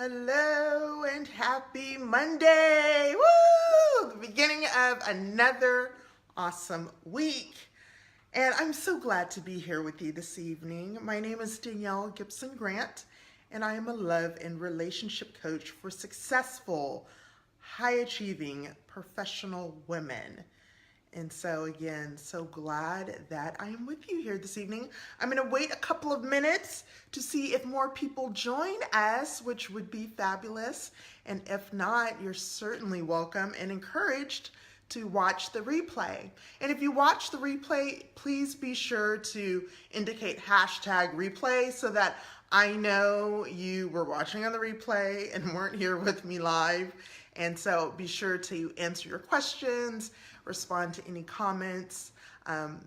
Hello and happy Monday! Woo! The beginning of another awesome week. And I'm so glad to be here with you this evening. My name is Danielle Gibson Grant, and I am a love and relationship coach for successful, high-achieving professional women. And so again, so glad that I am with you here this evening. I'm going to wait a couple of minutes to see if more people join us, which would be fabulous. And if not, you're certainly welcome and encouraged to watch the replay. And if you watch the replay, please be sure to indicate hashtag replay so that I know you were watching on the replay and weren't here with me live. And so be sure to answer your questions, respond to any comments,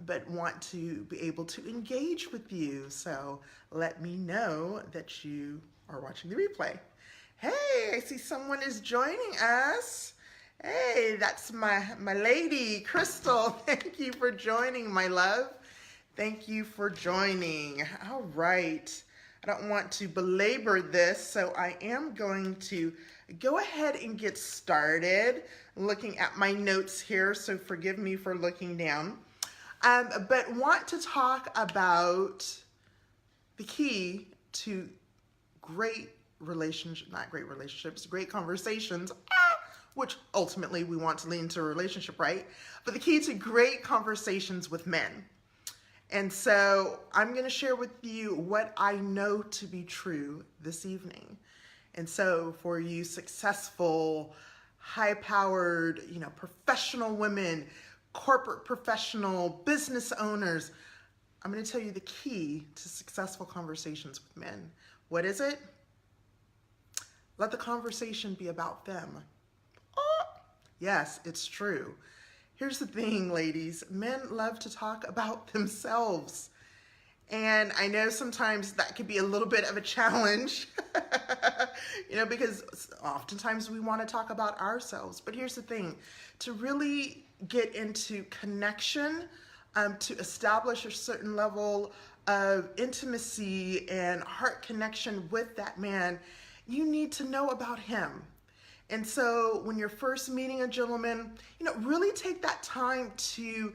but want to be able to engage with you. So let me know that you are watching the replay. Hey, I see someone is joining us. Hey, that's my lady, Crystal. Thank you for joining, my love. Thank you for joining. All right. I don't want to belabor this, so I am going to go ahead and get started. Looking at my notes here, so forgive me for looking down. But want to talk about the key to great relationships, not great relationships, great conversations, which ultimately we want to lead into a relationship, right? But the key to great conversations with men. And so I'm going to share with you what I know to be true this evening. And so for you successful, high-powered, professional women, corporate professional, business owners, I'm going to tell you the key to successful conversations with men. What is it? Let the conversation be about them. Oh, yes, it's true. Here's the thing, ladies. Men love to talk about themselves. And I know sometimes that could be a little bit of a challenge, because oftentimes we want to talk about ourselves. But here's the thing. To really get into connection, to establish a certain level of intimacy and heart connection with that man, you need to know about him. And so when you're first meeting a gentleman, really take that time to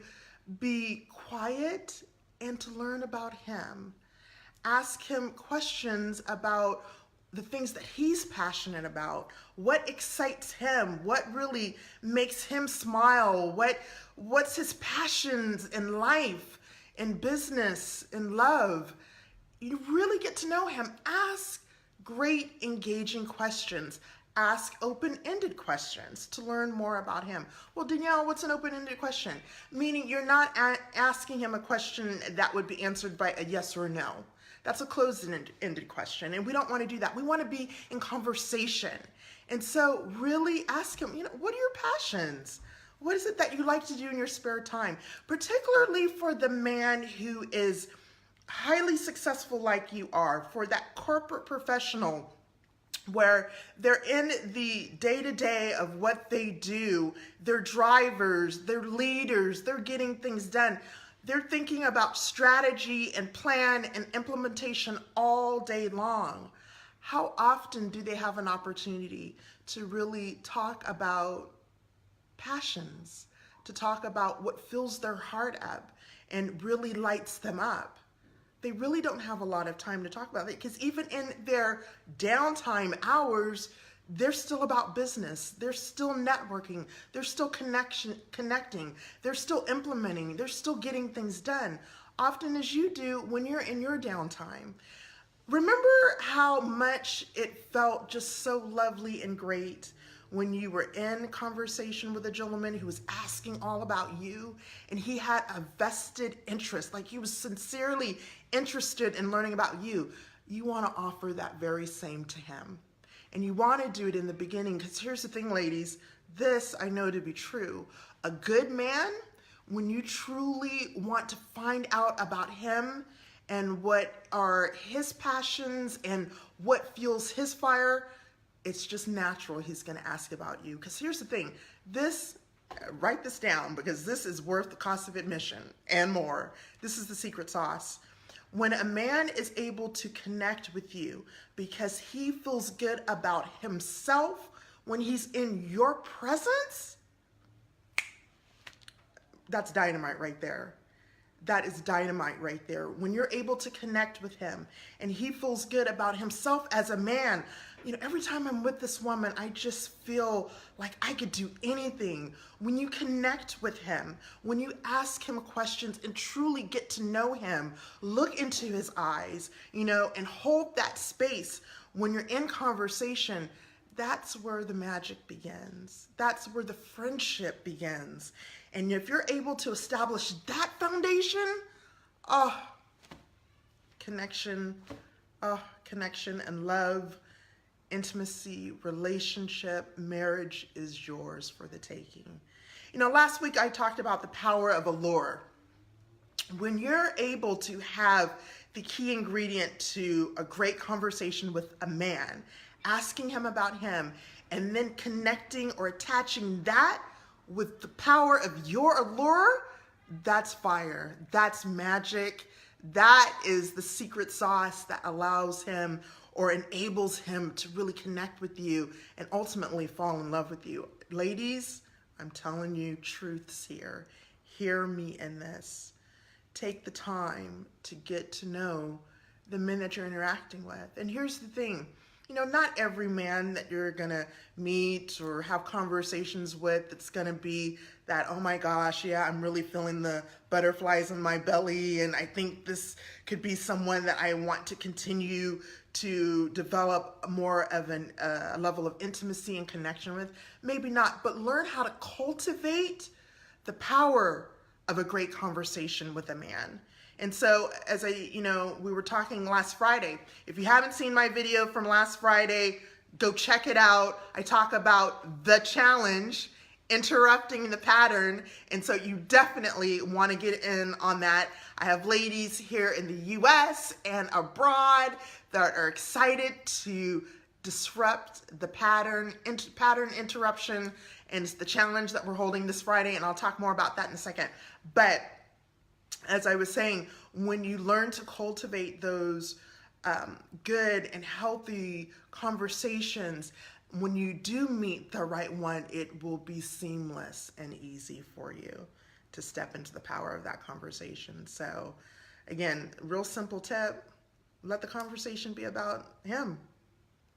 be quiet and to learn about him. Ask him questions about the things that he's passionate about, what excites him, what really makes him smile, what's his passions in life, in business, in love. You really get to know him. Ask great engaging questions. Ask open-ended questions to learn more about him. Well, Danielle, what's an open-ended question? Meaning you're not asking him a question that would be answered by a yes or a no. That's a closed-ended question, and we don't want to do that. We want to be in conversation. And so really ask him, what are your passions? What is it that you like to do in your spare time? Particularly for the man who is highly successful like you are, for that corporate professional where they're in the day-to-day of what they do. They're drivers, they're leaders, they're getting things done. They're thinking about strategy and plan and implementation all day long. How often do they have an opportunity to really talk about passions, to talk about what fills their heart up and really lights them up? They really don't have a lot of time to talk about it, because even in their downtime hours, they're still about business. They're still networking. They're still connecting. They're still implementing. They're still getting things done, often as you do when you're in your downtime. Remember how much it felt just so lovely and great when you were in conversation with a gentleman who was asking all about you, and he had a vested interest, like he was sincerely interested in learning about you. You want to offer that very same to him. And you want to do it in the beginning, because here's the thing, ladies, this I know to be true. A good man, when you truly want to find out about him and what are his passions and what fuels his fire, it's just natural he's going to ask about you. Because here's the thing, write this down, because this is worth the cost of admission and more. This is the secret sauce. When a man is able to connect with you because he feels good about himself when he's in your presence, that's dynamite right there. That is dynamite right there. When you're able to connect with him and he feels good about himself as a man, you know, every time I'm with this woman, I just feel like I could do anything. When you connect with him, when you ask him questions and truly get to know him, look into his eyes, you know, and hold that space when you're in conversation, that's where the magic begins. That's where the friendship begins. And if you're able to establish that foundation, oh, connection and love, intimacy, relationship, marriage is yours for the taking. You know, last week I talked about the power of allure. When you're able to have the key ingredient to a great conversation with a man, asking him about him, and then connecting or attaching that with the power of your allure, that's fire. That's magic. That is the secret sauce that allows him or enables him to really connect with you and ultimately fall in love with you. Ladies, I'm telling you truths here. Hear me in this. Take the time to get to know the men that you're interacting with. And here's the thing. You know, not every man that you're gonna meet or have conversations with, it's gonna be that, oh my gosh, yeah, I'm really feeling the butterflies in my belly, and I think this could be someone that I want to continue to develop more of a level of intimacy and connection with. Maybe not, but learn how to cultivate the power of a great conversation with a man. And so as we were talking last Friday, if you haven't seen my video from last Friday, go check it out. I talk about the challenge, interrupting the pattern. And so you definitely want to get in on that. I have ladies here in the US and abroad that are excited to disrupt the pattern interruption. And it's the challenge that we're holding this Friday. And I'll talk more about that in a second. But as I was saying, when you learn to cultivate those good and healthy conversations, when you do meet the right one, it will be seamless and easy for you to step into the power of that conversation. So again, real simple tip, let the conversation be about him.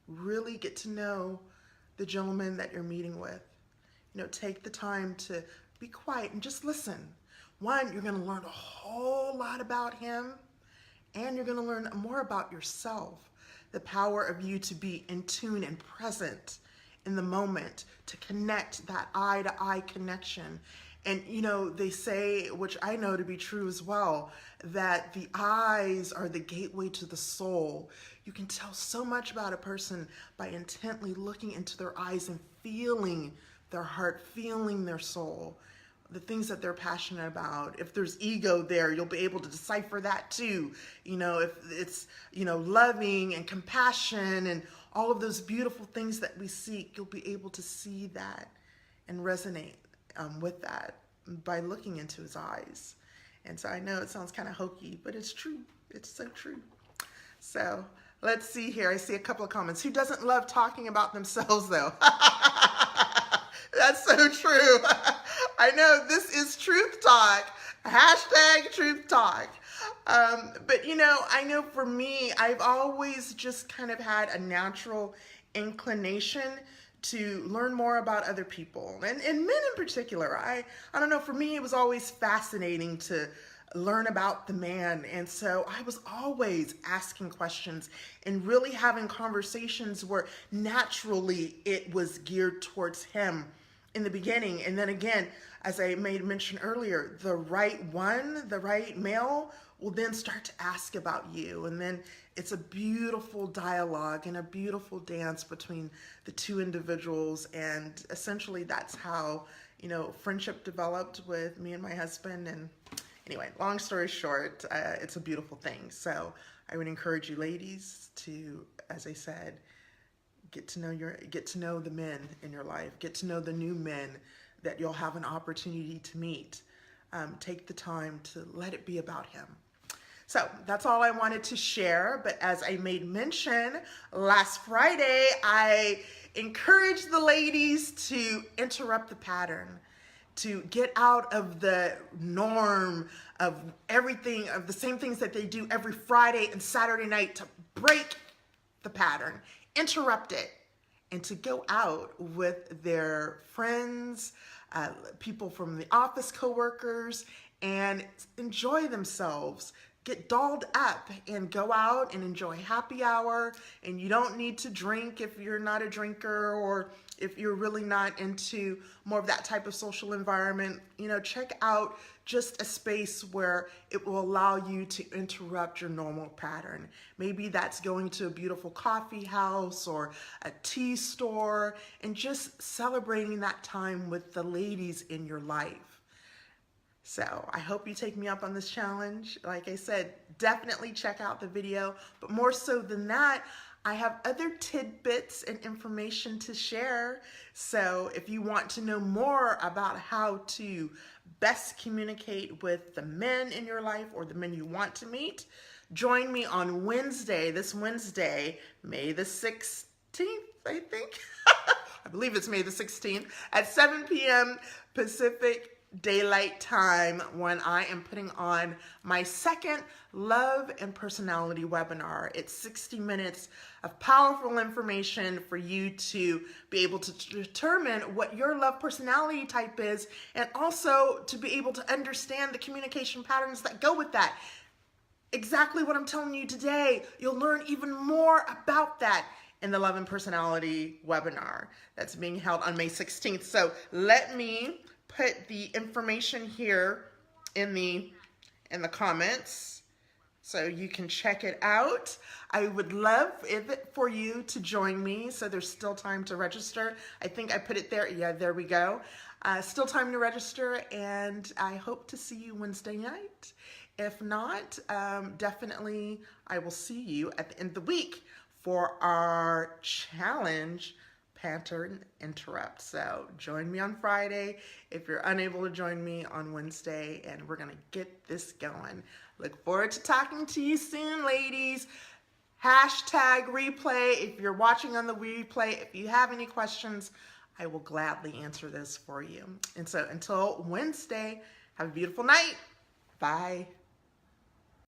Really get to know the gentleman that you're meeting with. You know, take the time to be quiet and just listen. One, you're going to learn a whole lot about him, and you're going to learn more about yourself. The power of you to be in tune and present in the moment, to connect, that eye-to-eye connection. And, you know, they say, which I know to be true as well, that the eyes are the gateway to the soul. You can tell so much about a person by intently looking into their eyes and feeling their heart, feeling their soul, the things that they're passionate about. If there's ego there, you'll be able to decipher that too. You know, if it's, you know, loving and compassion and all of those beautiful things that we seek, you'll be able to see that and resonate with that by looking into his eyes. And so I know it sounds kind of hokey, but it's true. It's so true. So let's see here. I see a couple of comments. Who doesn't love talking about themselves though? That's so true. I know this is truth talk. Hashtag truth talk. But you know, I know for me, I've always just kind of had a natural inclination to learn more about other people and men in particular. I don't know, for me, it was always fascinating to learn about the man. And so I was always asking questions and really having conversations where naturally it was geared towards him in the beginning. And then again, as I made mention earlier, the right one, the right male will then start to ask about you. And then it's a beautiful dialogue and a beautiful dance between the two individuals. And essentially that's how, you know, friendship developed with me and my husband. And anyway, long story short, it's a beautiful thing. So I would encourage you ladies to, as I said, get to know the men in your life, get to know the new men that you'll have an opportunity to meet. Take the time to let it be about him. So that's all I wanted to share. But as I made mention, last Friday, I encouraged the ladies to interrupt the pattern, to get out of the norm of everything, of the same things that they do every Friday and Saturday night, to break the pattern, interrupt it, and to go out with their friends, people from the office, coworkers, and enjoy themselves. Get dolled up and go out and enjoy happy hour. And you don't need to drink if you're not a drinker, or if you're really not into more of that type of social environment. You know, check out just a space where it will allow you to interrupt your normal pattern. Maybe that's going to a beautiful coffee house or a tea store and just celebrating that time with the ladies in your life. So I hope you take me up on this challenge. Like I said, definitely check out the video, but more so than that, I have other tidbits and information to share. So if you want to know more about how to best communicate with the men in your life or the men you want to meet, join me on Wednesday, this Wednesday, May the 16th, I think. I believe it's May the 16th at 7 p.m. Pacific Daylight Time, when I am putting on my second Love and Personality webinar. It's 60 minutes of powerful information for you to be able to determine what your love personality type is, and also to be able to understand the communication patterns that go with that. Exactly what I'm telling you today. You'll learn even more about that in the Love and Personality webinar that's being held on May 16th. So let me put the information here in the comments so you can check it out. I would love for you to join me, so there's still time to register. I think I put it there. Yeah, there we go. Still time to register, and I hope to see you Wednesday night. If not, definitely I will see you at the end of the week for our challenge pattern interrupt. So join me on Friday if you're unable to join me on Wednesday, and we're gonna get this going. Look forward to talking to you soon, ladies. Hashtag replay if you're watching on the replay. If you have any questions, I will gladly answer this for you. And so until Wednesday, have a beautiful night. Bye.